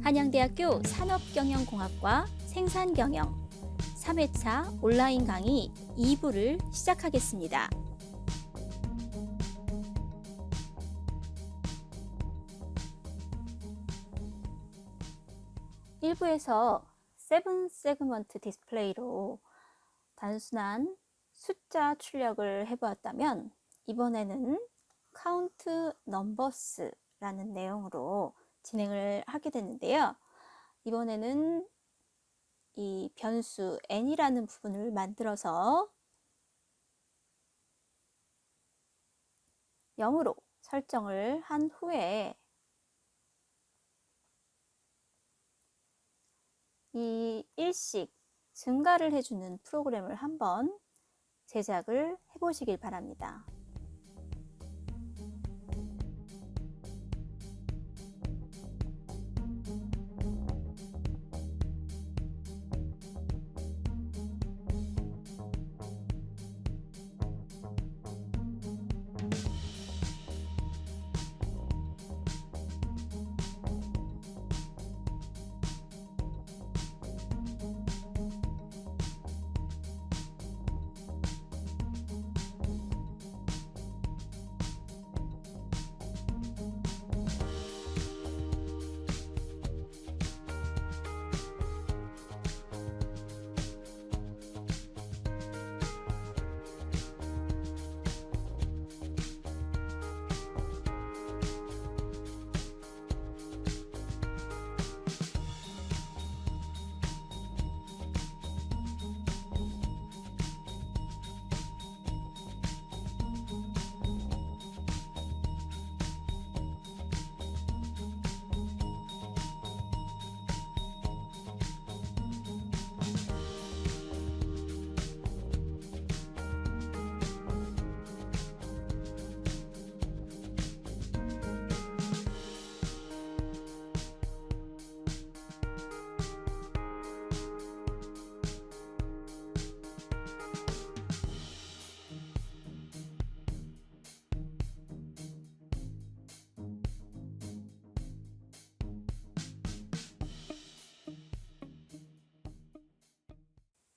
한양대학교 산업경영공학과 생산경영 3회차 온라인 강의 2부를 시작하겠습니다. 1부에서 7 세그먼트 디스플레이로 단순한 숫자 출력을 해보았다면 이번에는 카운트 넘버스라는 내용으로 진행을 하게 됐는데요. 이번에는 이 변수 n이라는 부분을 만들어서 0으로 설정을 한 후에 이 일씩 증가를 해주는 프로그램을 한번 제작을 해보시길 바랍니다.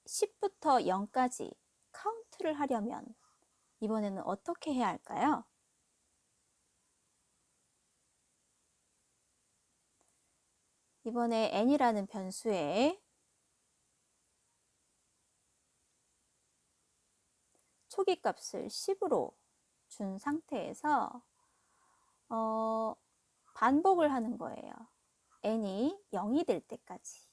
(10부터 0까지) 카운트를 하려면 이번에는 어떻게 해야 할까요? 이번에 n이라는 변수에 초기 값을 10으로 준 상태에서 반복을 하는 거예요. n이 0이 될 때까지.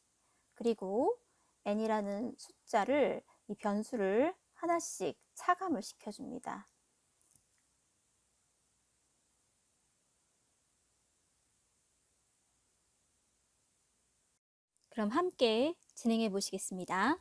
그리고 n이라는 숫자를, 이 변수를 하나씩 차감을 시켜줍니다. 그럼 함께 진행해 보시겠습니다.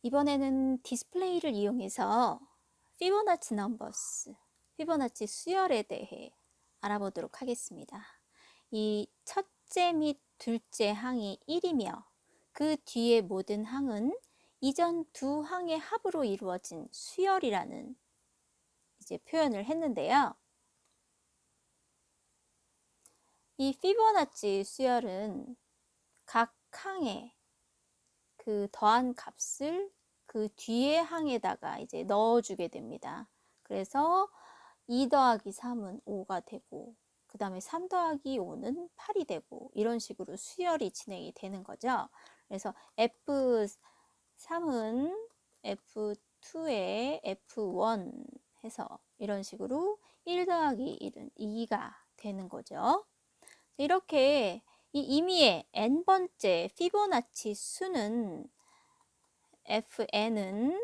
이번에는 디스플레이를 이용해서 피보나치 넘버스, 피보나치 수열에 대해 알아보도록 하겠습니다. 이 첫째 및 둘째 항이 1이며 그 뒤의 모든 항은 이전 두 항의 합으로 이루어진 수열이라는 이제 표현을 했는데요. 이 피보나치 수열은 각 항에 그 더한 값을 그 뒤의 항에다가 이제 넣어주게 됩니다. 그래서 2 더하기 3은 5가 되고, 그 다음에 3 더하기 5는 8이 되고, 이런 식으로 수열이 진행이 되는 거죠. 그래서 F3은 F2에 F1 해서 이런 식으로 1 더하기 1은 2가 되는 거죠. 이렇게 이 임의의 n번째 피보나치 수는 fn은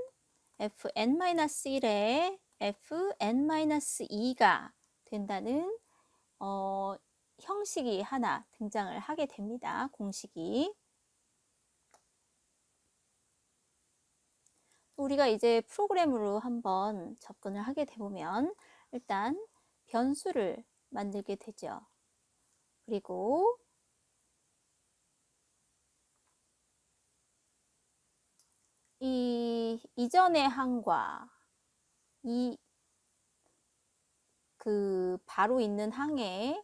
fn-1에 fn-2가 된다는 형식이 하나 등장을 하게 됩니다. 공식이. 우리가 이제 프로그램으로 한번 접근을 하게 되면 일단 변수를 만들게 되죠. 그리고 이전의 항과 바로 있는 항에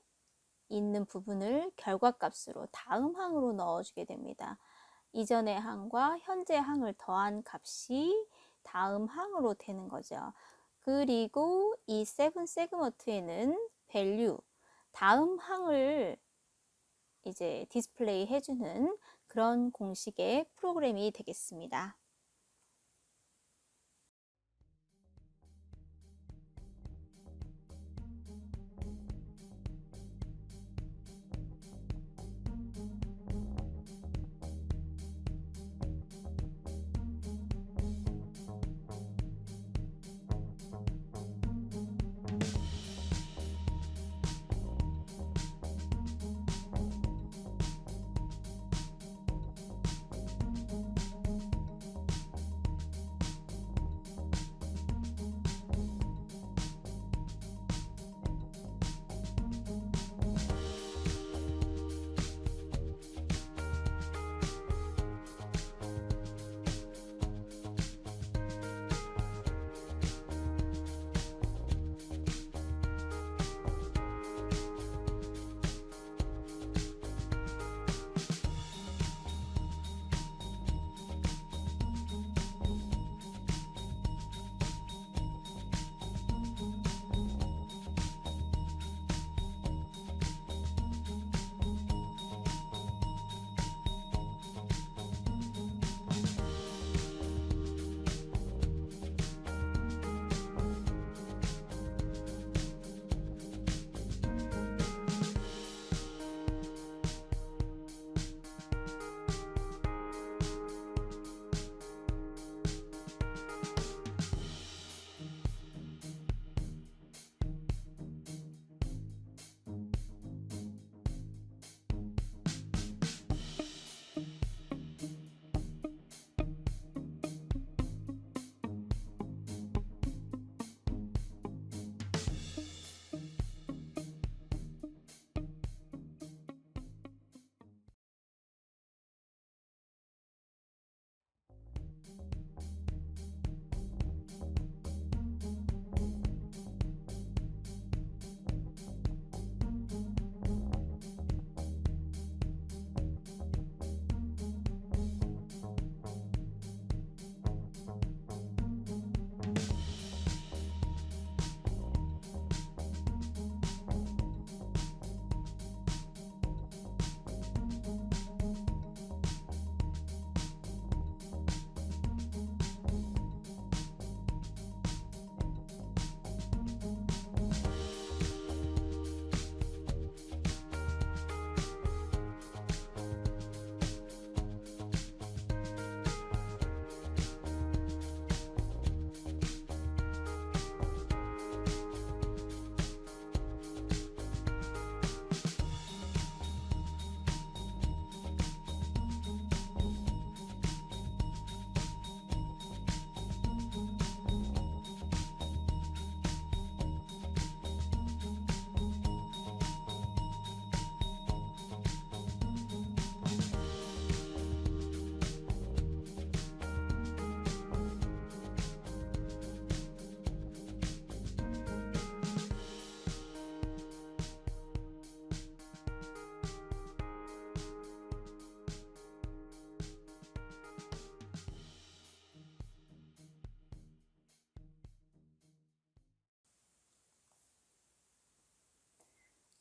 있는 부분을 결과값으로 다음 항으로 넣어주게 됩니다. 이전의 항과 현재 항을 더한 값이 다음 항으로 되는 거죠. 그리고 이 7 세그먼트에는 value, 다음 항을 이제 디스플레이 해주는 그런 공식의 프로그램이 되겠습니다.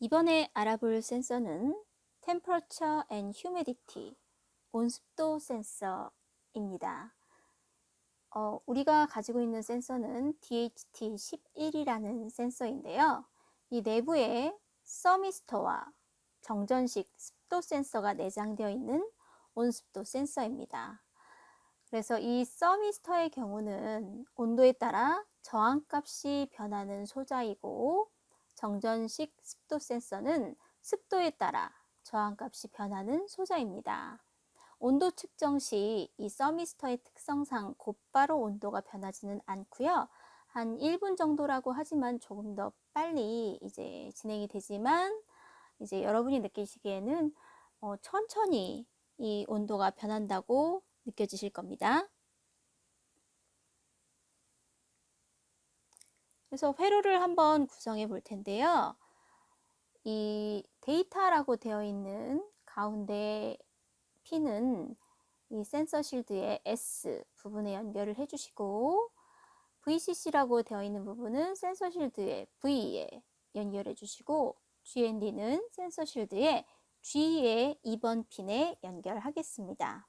이번에 알아볼 센서는 Temperature and Humidity, 온습도 센서입니다. 우리가 가지고 있는 센서는 DHT11이라는 센서인데요. 이 내부에 서미스터와 정전식 습도 센서가 내장되어 있는 온습도 센서입니다. 그래서 이 서미스터의 경우는 온도에 따라 저항값이 변하는 소자이고, 정전식 습도 센서는 습도에 따라 저항값이 변하는 소자입니다. 온도 측정 시 이 서미스터의 특성상 곧바로 온도가 변하지는 않고요. 한 1분 정도라고 하지만 조금 더 빨리 이제 진행이 되지만, 이제 여러분이 느끼시기에는 천천히 이 온도가 변한다고 느껴지실 겁니다. 그래서 회로를 한번 구성해 볼 텐데요. 이 데이터라고 되어 있는 가운데 핀은 이 센서 실드의 S 부분에 연결을 해주시고, VCC라고 되어 있는 부분은 센서 실드의 V에 연결해 주시고, GND는 센서 실드의 G의 2번 핀에 연결하겠습니다.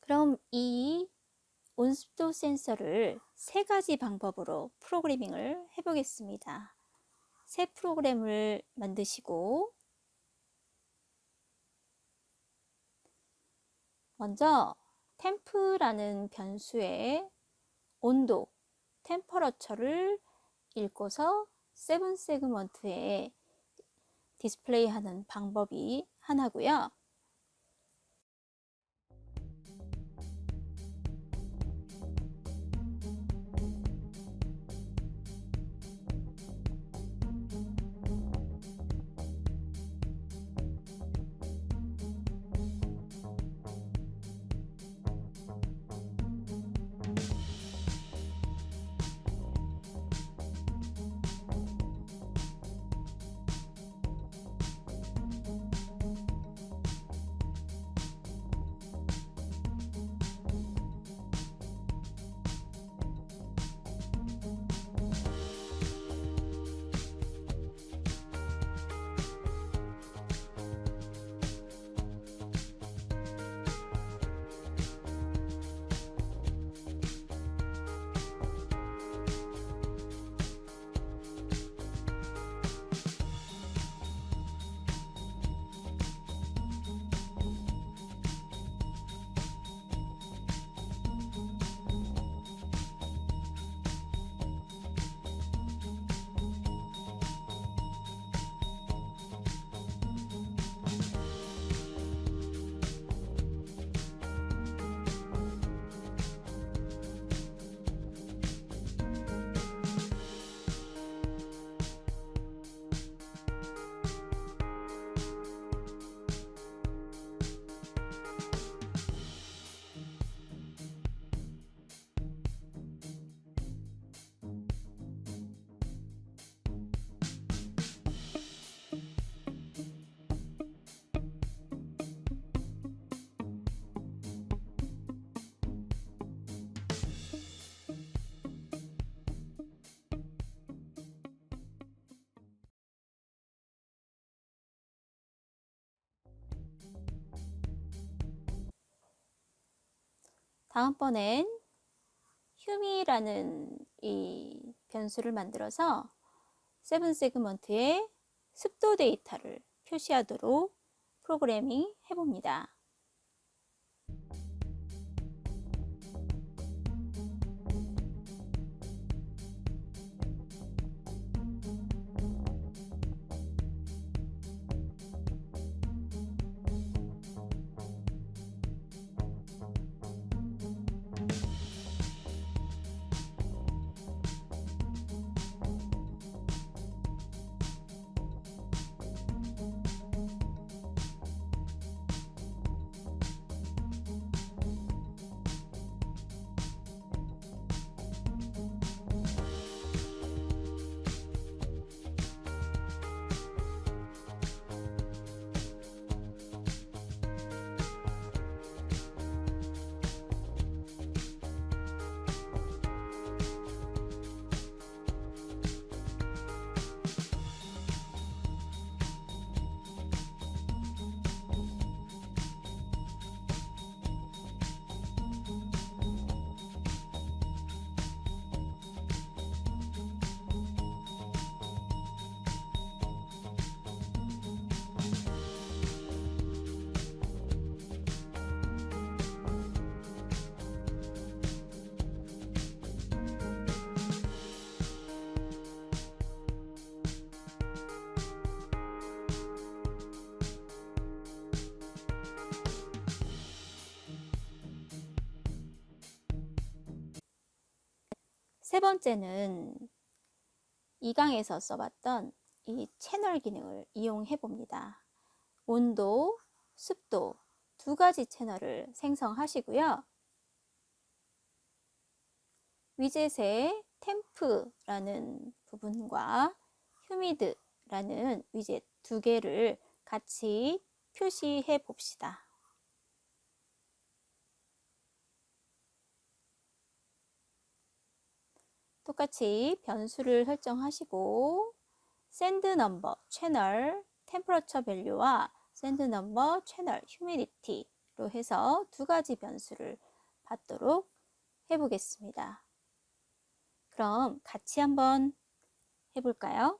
그럼 이 온습도 센서를 세 가지 방법으로 프로그래밍을 해보겠습니다. 새 프로그램을 만드시고, 먼저 템프라는 변수의 온도, 템퍼러처를 읽고서 세븐 세그먼트에 디스플레이하는 방법이 하나고요. 다음번엔 휴미라는 이 변수를 만들어서 세븐 세그먼트에 습도 데이터를 표시하도록 프로그래밍 해봅니다. 세 번째는 2강에서 써봤던 이 채널 기능을 이용해 봅니다. 온도, 습도 두 가지 채널을 생성하시고요. 위젯의 템프라는 부분과 휴미드라는 위젯 두 개를 같이 표시해 봅시다. 똑같이 변수를 설정하시고 샌드 넘버 채널 템퍼러처 밸류와 샌드 넘버 채널 휴미디티로 해서 두 가지 변수를 받도록 해보겠습니다. 그럼 같이 한번 해볼까요?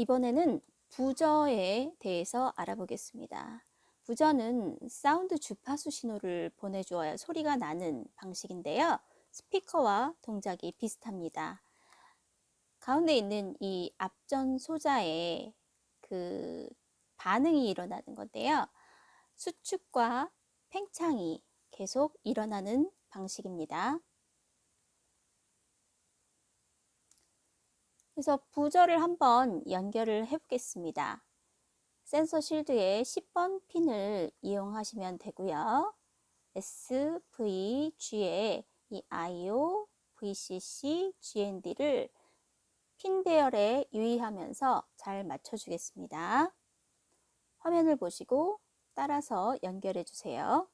이번에는 부저에 대해서 알아보겠습니다. 부저는 사운드 주파수 신호를 보내주어야 소리가 나는 방식인데요. 스피커와 동작이 비슷합니다. 가운데 있는 이 앞전 소자에 그 반응이 일어나는 건데요. 수축과 팽창이 계속 일어나는 방식입니다. 그래서 부저를 한번 연결을 해 보겠습니다. 센서 실드에 10번 핀을 이용하시면 되고요. SVG에 이 IO, VCC, GND를 핀 배열에 유의하면서 잘 맞춰주겠습니다. 화면을 보시고 따라서 연결해 주세요.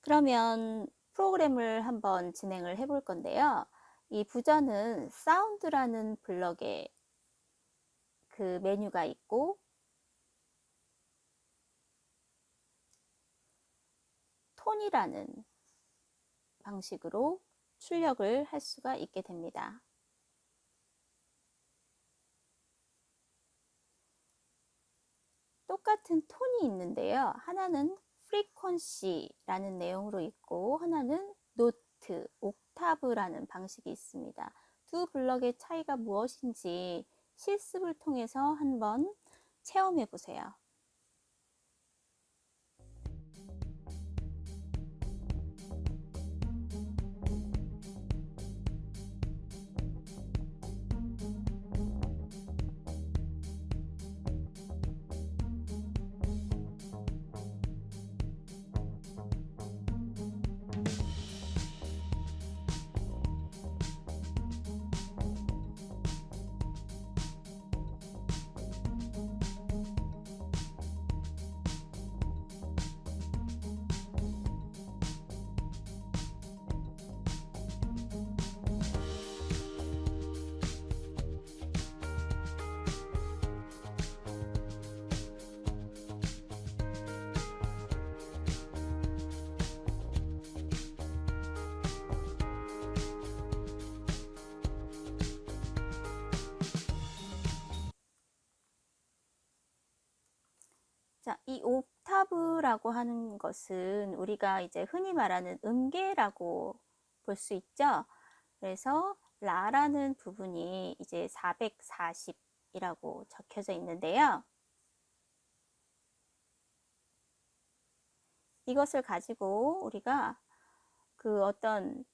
그러면 프로그램을 한번 진행을 해 볼 건데요. 이 부저는 사운드라는 블럭에 그 메뉴가 있고 톤이라는 방식으로 출력을 할 수가 있게 됩니다. 똑같은 톤이 있는데요. 하나는 frequency라는 내용으로 있고 하나는 노트, 옥타브라는 방식이 있습니다. 두 블럭의 차이가 무엇인지 실습을 통해서 한번 체험해 보세요. 자, 이 옥타브라고 하는 것은 우리가 이제 흔히 말하는 음계라고 볼 수 있죠. 그래서 라라는 부분이 이제 440이라고 적혀져 있는데요. 이것을 가지고 우리가 그 어떤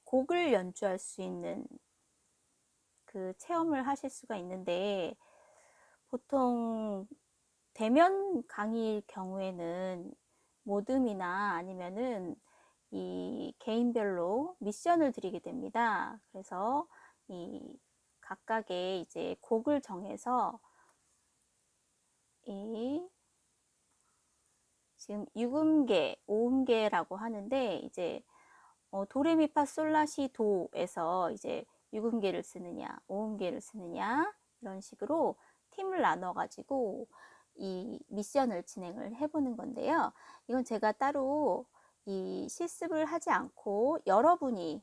곡을 연주할 수 있는 그 체험을 하실 수가 있는데 보통 대면 강의일 경우에는 모듬이나 아니면은 이 개인별로 미션을 드리게 됩니다. 그래서 이 각각의 이제 곡을 정해서 이 지금 6음계, 5음계라고 하는데 이제 도레미파솔라시 도에서 이제 6음계를 쓰느냐, 5음계를 쓰느냐 이런 식으로 팀을 나눠 가지고 이 미션을 진행을 해보는 건데요. 이건 제가 따로 이 실습을 하지 않고 여러분이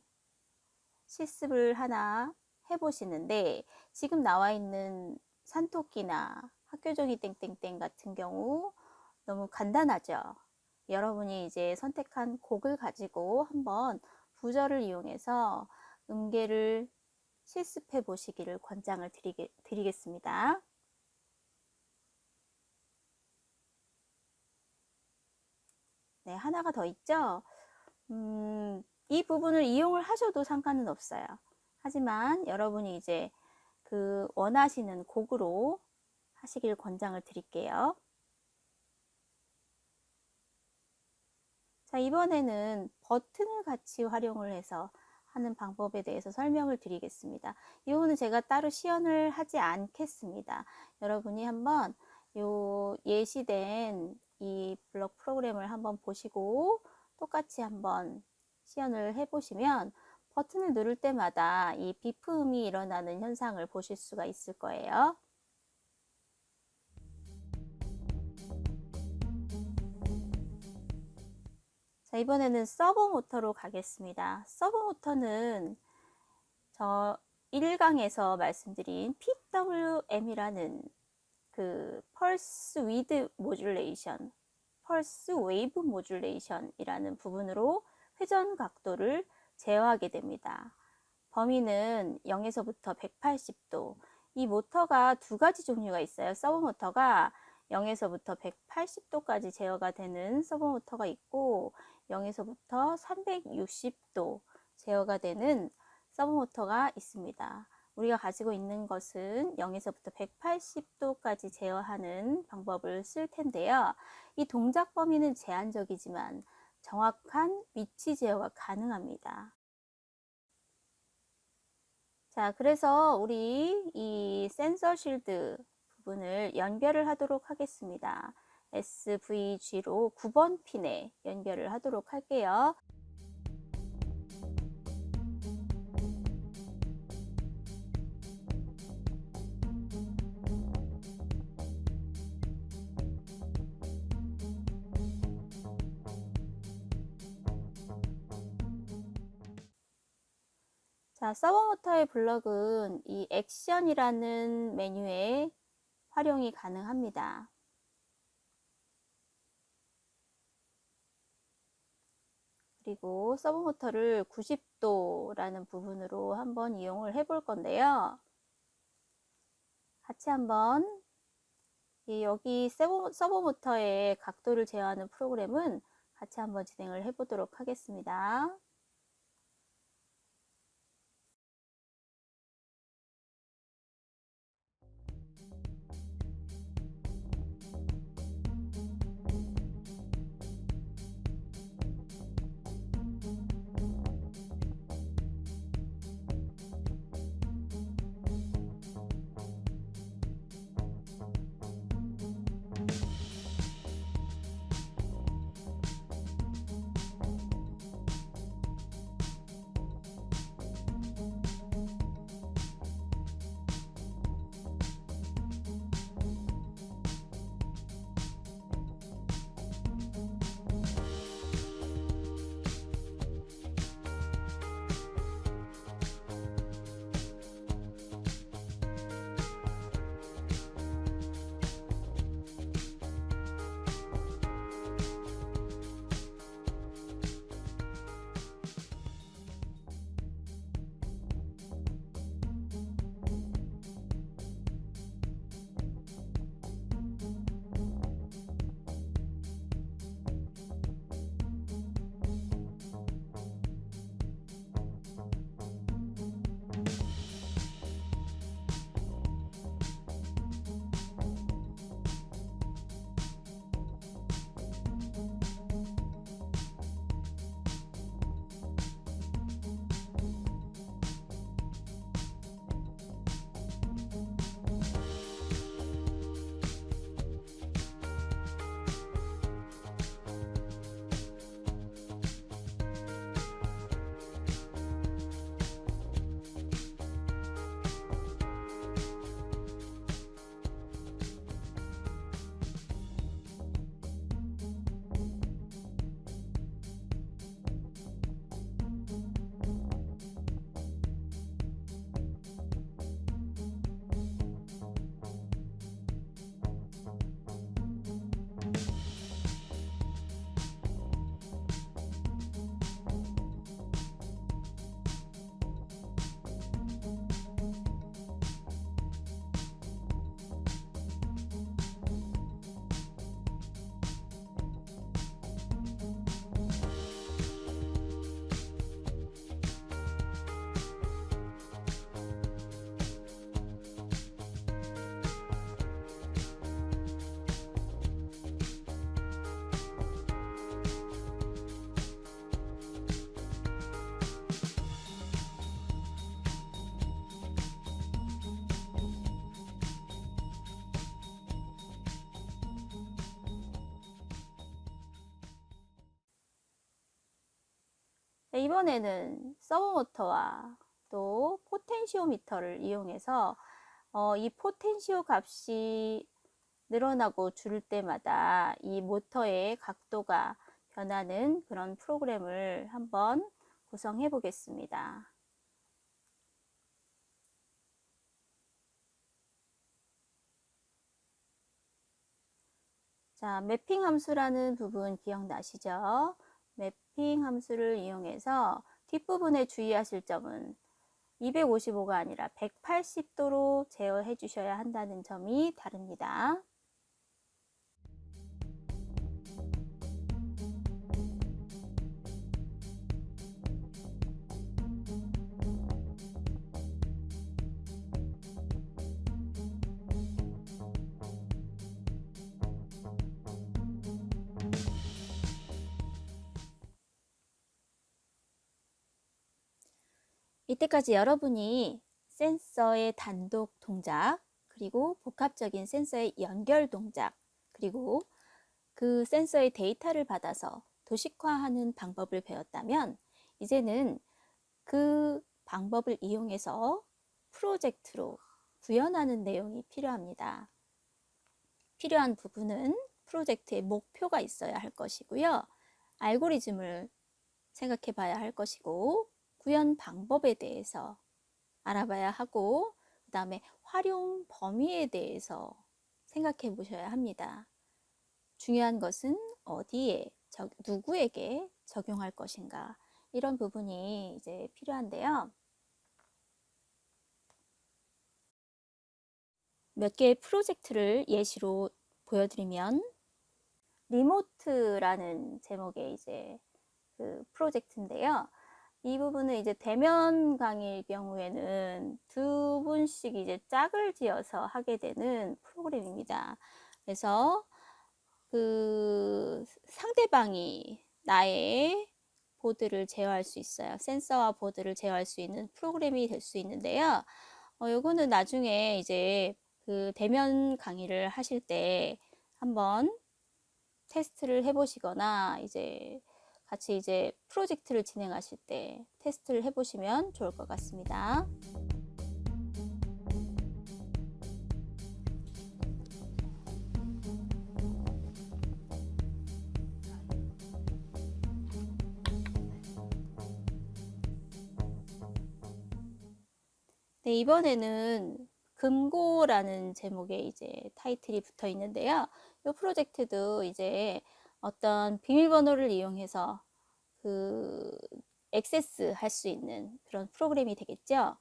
실습을 하나 해보시는데 지금 나와 있는 산토끼나 학교종이 땡땡땡 같은 경우 너무 간단하죠. 여러분이 이제 선택한 곡을 가지고 한번 부저를 이용해서 음계를 실습해 보시기를 권장을 드리겠습니다. 네, 하나가 더 있죠. 이 부분을 이용을 하셔도 상관은 없어요. 하지만 여러분이 이제 그 원하시는 곡으로 하시길 권장을 드릴게요. 자, 이번에는 버튼을 같이 활용을 해서 하는 방법에 대해서 설명을 드리겠습니다. 이 부분은 제가 따로 시연을 하지 않겠습니다. 여러분이 한번 요 예시된 이 블록 프로그램을 한번 보시고 똑같이 한번 시연을 해보시면 버튼을 누를 때마다 이 비품이 일어나는 현상을 보실 수가 있을 거예요. 자, 이번에는 서버 모터로 가겠습니다. 서버 모터는 저 1강에서 말씀드린 PWM이라는 그 펄스 위드 모듈레이션, 펄스 웨이브 모듈레이션이라는 부분으로 회전 각도를 제어하게 됩니다. 범위는 0에서부터 180도. 이 모터가 두 가지 종류가 있어요. 서버 모터가 0에서부터 180도까지 제어가 되는 서버 모터가 있고 0에서부터 360도 제어가 되는 서버 모터가 있습니다. 우리가 가지고 있는 것은 0에서부터 180도까지 제어하는 방법을 쓸 텐데요. 이 동작 범위는 제한적이지만 정확한 위치 제어가 가능합니다. 자, 그래서 우리 이 센서 실드 부분을 연결을 하도록 하겠습니다. SVG로 9번 핀에 연결을 하도록 할게요. 자, 서버 모터의 블럭은 이 액션이라는 메뉴에 활용이 가능합니다. 그리고 서버 모터를 90도라는 부분으로 한번 이용을 해 볼 건데요. 같이 한번 여기 서버 모터의 각도를 제어하는 프로그램은 같이 한번 진행을 해 보도록 하겠습니다. 이번에는 서버모터와 또 포텐시오미터를 이용해서 이 포텐시오 값이 늘어나고 줄 때마다 이 모터의 각도가 변하는 그런 프로그램을 한번 구성해 보겠습니다. 자, 매핑 함수라는 부분 기억나시죠? 매핑 함수를 이용해서 뒷부분에 주의하실 점은 255가 아니라 180도로 제어해 주셔야 한다는 점이 다릅니다. 이때까지 여러분이 센서의 단독 동작, 그리고 복합적인 센서의 연결 동작, 그리고 그 센서의 데이터를 받아서 도식화하는 방법을 배웠다면 이제는 그 방법을 이용해서 프로젝트로 구현하는 내용이 필요합니다. 필요한 부분은 프로젝트의 목표가 있어야 할 것이고요. 알고리즘을 생각해 봐야 할 것이고, 구현 방법에 대해서 알아봐야 하고, 그 다음에 활용 범위에 대해서 생각해 보셔야 합니다. 중요한 것은 어디에, 누구에게 적용할 것인가, 이런 부분이 이제 필요한데요. 몇 개의 프로젝트를 예시로 보여드리면, 리모트라는 제목의 이제 그 프로젝트인데요. 이 부분은 이제 대면 강의일 경우에는 두 분씩 이제 짝을 지어서 하게 되는 프로그램입니다. 그래서 그 상대방이 나의 보드를 제어할 수 있어요. 센서와 보드를 제어할 수 있는 프로그램이 될 수 있는데요. 요거는 나중에 이제 그 대면 강의를 하실 때 한번 테스트를 해보시거나 이제 같이 이제 프로젝트를 진행하실 때 테스트를 해보시면 좋을 것 같습니다. 네, 이번에는 금고라는 제목의 이제 타이틀이 붙어 있는데요. 이 프로젝트도 이제 어떤 비밀번호를 이용해서 그 액세스 할 수 있는 그런 프로그램이 되겠죠.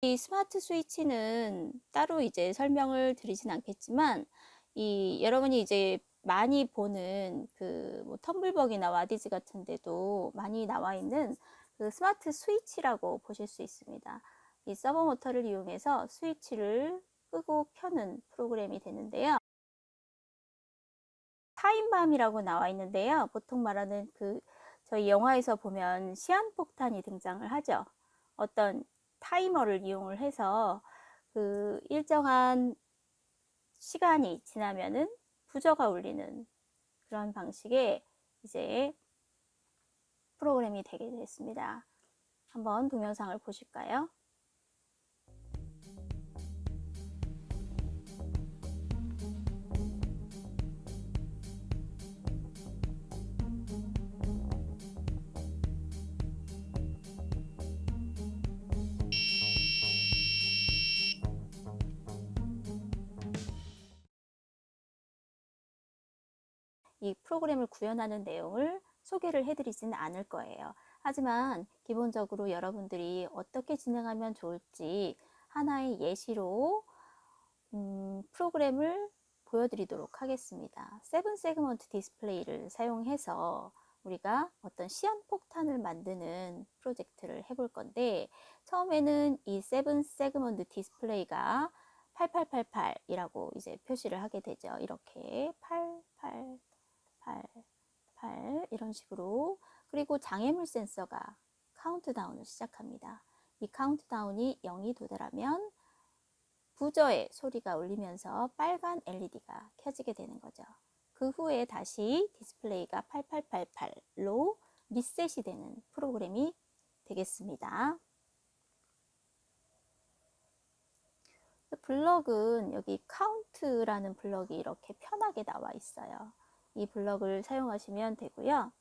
이 스마트 스위치는 따로 이제 설명을 드리진 않겠지만, 여러분이 이제 많이 보는 그 뭐 텀블벅이나 와디즈 같은 데도 많이 나와 있는 그 스마트 스위치라고 보실 수 있습니다. 이 서버 모터를 이용해서 스위치를 끄고 켜는 프로그램이 되는데요. 타임밤이라고 나와 있는데요. 보통 말하는 그 저희 영화에서 보면 시한폭탄이 등장을 하죠. 어떤 타이머를 이용을 해서 그 일정한 시간이 지나면은 부저가 울리는 그런 방식의 이제 프로그램이 되게 됐습니다. 한번 동영상을 보실까요? 이 프로그램을 구현하는 내용을 소개를 해드리지는 않을 거예요. 하지만 기본적으로 여러분들이 어떻게 진행하면 좋을지 하나의 예시로 프로그램을 보여드리도록 하겠습니다. 7 세그먼트 디스플레이를 사용해서 우리가 어떤 시한폭탄을 만드는 프로젝트를 해볼 건데, 처음에는 이 7 세그먼트 디스플레이가 8888이라고 이제 표시를 하게 되죠. 이렇게 8888 이런 식으로. 그리고 장애물 센서가 카운트다운을 시작합니다. 이 카운트다운이 0이 도달하면 부저의 소리가 울리면서 빨간 LED가 켜지게 되는 거죠. 그 후에 다시 디스플레이가 8888로 리셋이 되는 프로그램이 되겠습니다. 블럭은 여기 카운트라는 블럭이 이렇게 편하게 나와 있어요. 이 블럭을 사용하시면 되고요.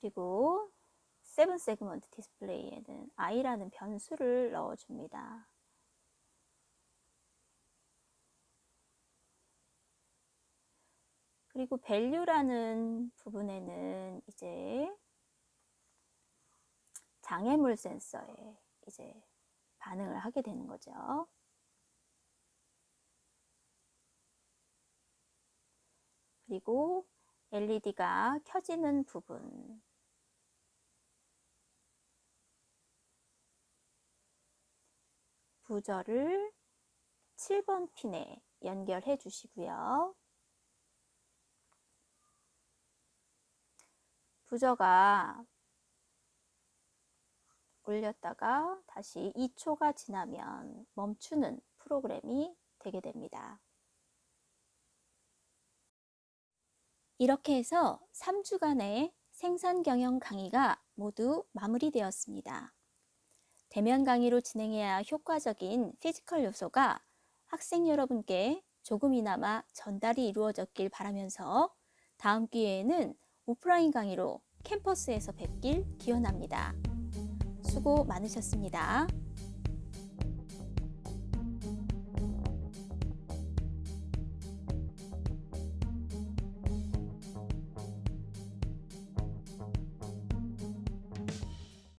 그리고 7 세그먼트 디스플레이에는 i라는 변수를 넣어줍니다. 그리고 value라는 부분에는 이제 장애물 센서에 이제 반응을 하게 되는 거죠. 그리고 LED가 켜지는 부분, 부저를 7번 핀에 연결해 주시고요. 부저가 올렸다가 다시 2초가 지나면 멈추는 프로그램이 되게 됩니다. 이렇게 해서 3주간의 생산 경영 강의가 모두 마무리되었습니다. 대면 강의로 진행해야 효과적인 피지컬 요소가 학생 여러분께 조금이나마 전달이 이루어졌길 바라면서 다음 기회에는 오프라인 강의로 캠퍼스에서 뵙길 기원합니다. 수고 많으셨습니다.